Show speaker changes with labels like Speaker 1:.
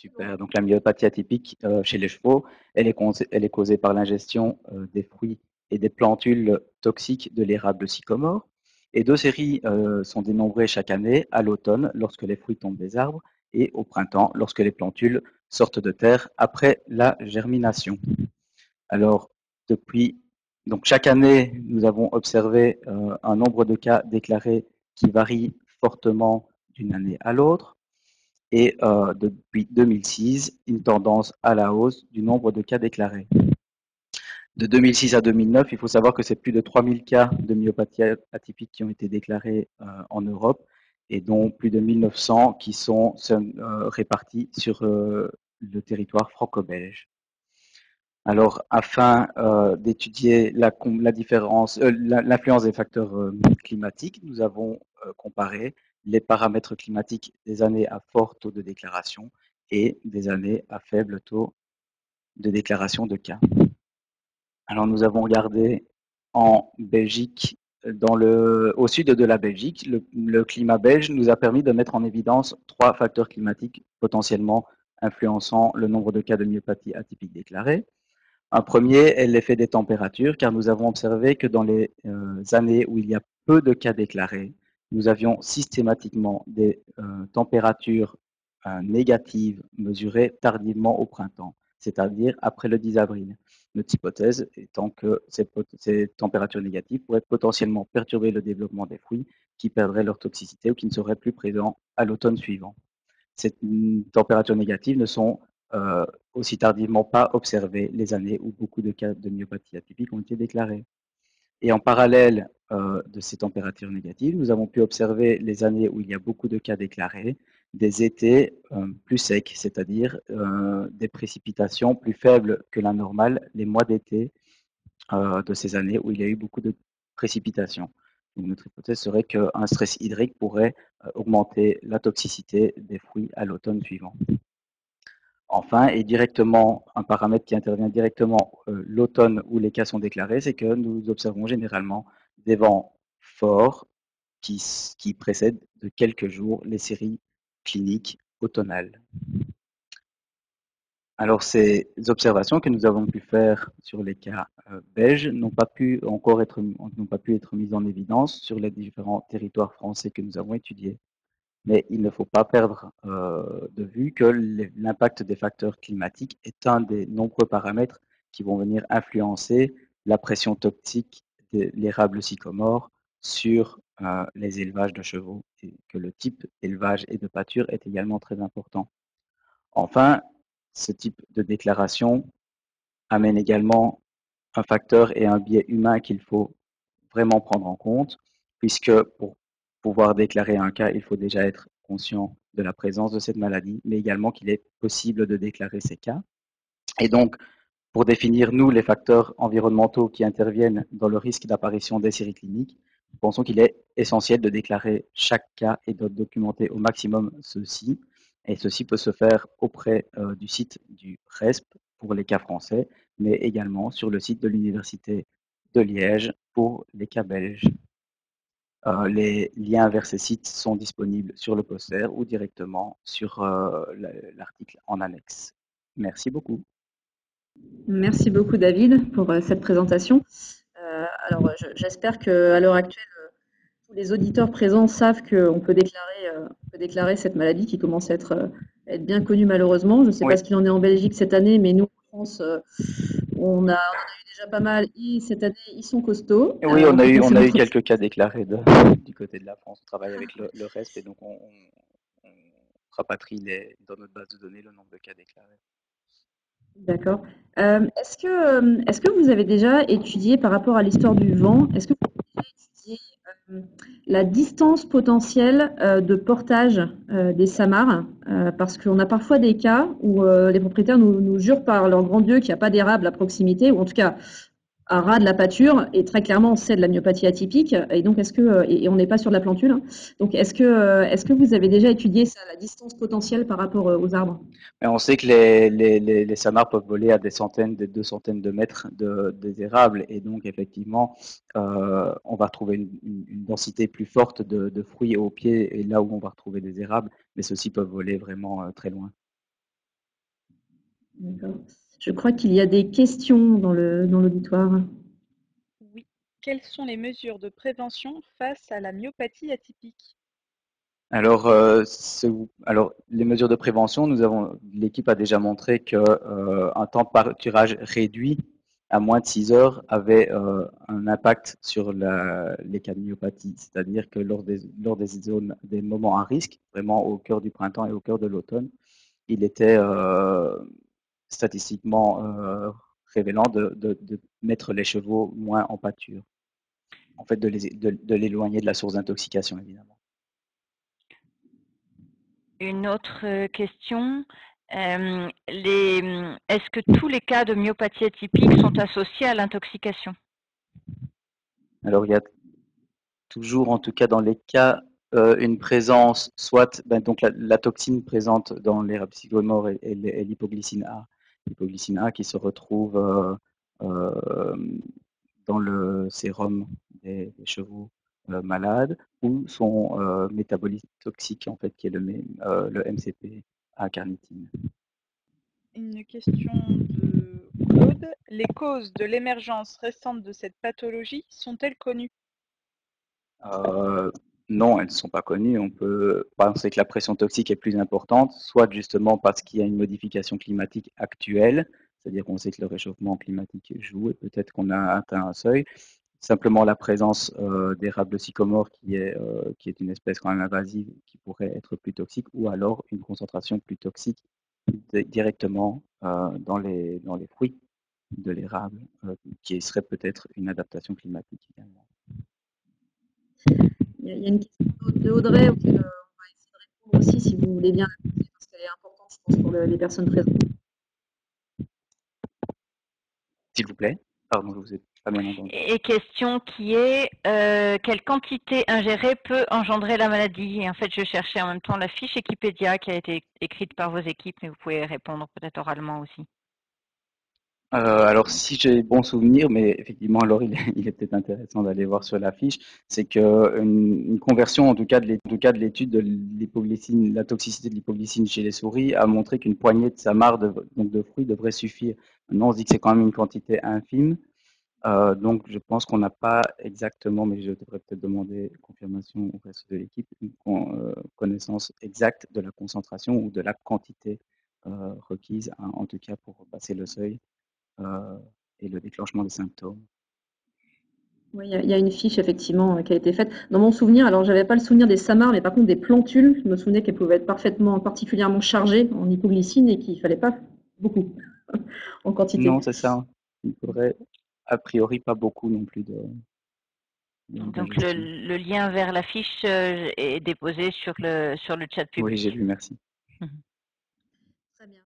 Speaker 1: Super. Donc la myopathie atypique chez les chevaux, elle est causée par l'ingestion des fruits et des plantules toxiques de l'érable sycomore. Et deux séries sont dénombrées chaque année, à l'automne, lorsque les fruits tombent des arbres, et au printemps, lorsque les plantules sortent de terre après la germination. Alors, depuis, donc chaque année, nous avons observé un nombre de cas déclarés qui varie fortement d'une année à l'autre et depuis 2006, une tendance à la hausse du nombre de cas déclarés. De 2006 à 2009, il faut savoir que c'est plus de 3000 cas de myopathie atypique qui ont été déclarés en Europe et dont plus de 1900 qui sont répartis sur le territoire franco-belge. Alors, afin d'étudier l'influence des facteurs climatiques, nous avons comparé les paramètres climatiques des années à fort taux de déclaration et des années à faible taux de déclaration de cas. Alors, nous avons regardé en Belgique, au sud de la Belgique, le climat belge nous a permis de mettre en évidence 3 facteurs climatiques potentiellement influençant le nombre de cas de myopathie atypique déclarés. Un premier est l'effet des températures, car nous avons observé que dans les années où il y a peu de cas déclarés, nous avions systématiquement des températures négatives mesurées tardivement au printemps, c'est-à-dire après le 10 avril. Notre hypothèse étant que ces températures négatives pourraient potentiellement perturber le développement des fruits qui perdraient leur toxicité ou qui ne seraient plus présents à l'automne suivant. Ces températures négatives ne sont aussi tardivement pas observées les années où beaucoup de cas de myopathie atypique ont été déclarés. Et en parallèle de ces températures négatives, nous avons pu observer les années où il y a beaucoup de cas déclarés, des étés plus secs, c'est-à-dire des précipitations plus faibles que la normale les mois d'été de ces années où il y a eu beaucoup de précipitations. Donc notre hypothèse serait qu'un stress hydrique pourrait augmenter la toxicité des fruits à l'automne suivant. Enfin, et directement, un paramètre qui intervient directement l'automne où les cas sont déclarés, c'est que nous observons généralement des vents forts qui précèdent de quelques jours les séries cliniques automnales. Alors, ces observations que nous avons pu faire sur les cas belges n'ont pas pu être mises en évidence sur les différents territoires français que nous avons étudiés. Mais il ne faut pas perdre de vue que l'impact des facteurs climatiques est un des nombreux paramètres qui vont venir influencer la pression toxique de l'érable sycomore sur les élevages de chevaux et que le type d'élevage et de pâture est également très important. Enfin, ce type de déclaration amène également un facteur et un biais humain qu'il faut vraiment prendre en compte, puisque pour pouvoir déclarer un cas, il faut déjà être conscient de la présence de cette maladie, mais également qu'il est possible de déclarer ces cas. Et donc, pour définir, nous, les facteurs environnementaux qui interviennent dans le risque d'apparition des séries cliniques, nous pensons qu'il est essentiel de déclarer chaque cas et de documenter au maximum ceci. Et ceci peut se faire auprès du site du RESP pour les cas français, mais également sur le site de l'Université de Liège pour les cas belges. Les liens vers ces sites sont disponibles sur le poster ou directement sur l'article en annexe. Merci beaucoup.
Speaker 2: Merci beaucoup David pour cette présentation. Alors j'espère qu'à l'heure actuelle, tous les auditeurs présents savent qu'on peut déclarer cette maladie qui commence à être bien connue malheureusement. Je ne sais pas
Speaker 1: Oui,
Speaker 2: ce qu'il en est en Belgique cette année, mais nous en France, on en a eu déjà pas mal et cette année, ils sont costauds.
Speaker 1: oui,
Speaker 2: En tout cas, c'est
Speaker 1: on a eu
Speaker 2: notre.
Speaker 1: quelques cas déclarés du côté de la France. On travaille avec le RESP et donc on rapatrie dans notre base de données le nombre de cas déclarés.
Speaker 2: D'accord. Est-ce que vous avez déjà étudié par rapport à l'histoire du vent, est-ce que vous avez déjà étudié euh, la distance potentielle de portage des samards? Parce qu'on a parfois des cas où les propriétaires nous jurent par leur grand Dieu qu'il n'y a pas d'érable à proximité, ou en tout cas un rat de la pâture, et très clairement c'est de la myopathie atypique, et donc et on n'est pas sur de la plantule, hein. Donc est-ce que vous avez déjà étudié ça, la distance potentielle par rapport aux arbres?
Speaker 1: Mais on sait que les samars peuvent voler à des 2 centaines de mètres des érables et donc effectivement, on va retrouver une densité plus forte de fruits au pied et là où on va retrouver des érables, mais ceux-ci peuvent voler vraiment très loin.
Speaker 2: D'accord. Je crois qu'il y a des questions dans l'auditoire.
Speaker 3: Oui. Quelles sont les mesures de prévention face à la myopathie atypique?
Speaker 1: Alors, alors, les mesures de prévention, l'équipe a déjà montré que un temps de pâturage réduit à moins de 6 heures avait un impact sur les cas de myopathie. C'est-à-dire que lors des moments à risque, vraiment au cœur du printemps et au cœur de l'automne, il était statistiquement révélant de mettre les chevaux moins en pâture. En fait, de l'éloigner de la source d'intoxication, évidemment.
Speaker 4: Une autre question. Est-ce que tous les cas de myopathie atypique sont associés à l'intoxication?
Speaker 1: Alors, il y a toujours, en tout cas dans les cas, une présence, soit donc la toxine présente dans les rhabdicilomores et l'hypoglycine A qui se retrouve euh, dans le sérum des chevaux malades, ou son métabolite toxique, en fait, qui est le MCP à carnitine.
Speaker 3: Une question de Claude. Les causes de l'émergence récente de cette pathologie sont-elles connues?
Speaker 1: Non, elles ne sont pas connues. On peut penser que la pression toxique est plus importante, soit justement parce qu'il y a une modification climatique actuelle, c'est-à-dire qu'on sait que le réchauffement climatique joue et peut-être qu'on a atteint un seuil. Simplement la présence d'érable sycomore qui est une espèce quand même invasive qui pourrait être plus toxique, ou alors une concentration plus toxique directement dans les fruits de l'érable, qui serait peut-être une adaptation climatique également.
Speaker 2: Il y a une question d'Audrey auquel on va essayer de répondre aussi, si vous voulez bien la poser, parce qu'elle est importante, je pense, pour les personnes présentes.
Speaker 1: S'il vous plaît. Pardon, je vous ai pas bien entendu.
Speaker 4: Et question qui est quelle quantité ingérée peut engendrer la maladie? Et en fait, je cherchais en même temps la fiche Wikipédia qui a été écrite par vos équipes, mais vous pouvez répondre peut-être oralement aussi.
Speaker 1: Alors si j'ai bon souvenir, mais effectivement alors il est peut-être intéressant d'aller voir sur la fiche, c'est qu'une conversion en tout cas de l'étude de l'hypoglycine, la toxicité de l'hypoglycine chez les souris a montré qu'une poignée de samare donc de fruits devrait suffire. Maintenant on se dit que c'est quand même une quantité infime, donc je pense qu'on n'a pas exactement, mais je devrais peut-être demander confirmation au reste de l'équipe, une connaissance exacte de la concentration ou de la quantité requise, hein, en tout cas pour passer le seuil et le déclenchement des symptômes.
Speaker 2: Oui, il y a une fiche effectivement qui a été faite. Dans mon souvenir, alors j'avais pas le souvenir des samars, mais par contre des plantules, je me souvenais qu'elles pouvaient être particulièrement chargées en hypoglycine et qu'il fallait pas beaucoup en quantité.
Speaker 1: Non, c'est ça. Il faudrait a priori pas beaucoup non plus
Speaker 4: Donc
Speaker 1: d'ingestion.
Speaker 4: le lien vers la fiche est déposé sur le chat
Speaker 1: Oui,
Speaker 4: public.
Speaker 1: j'ai vu, merci.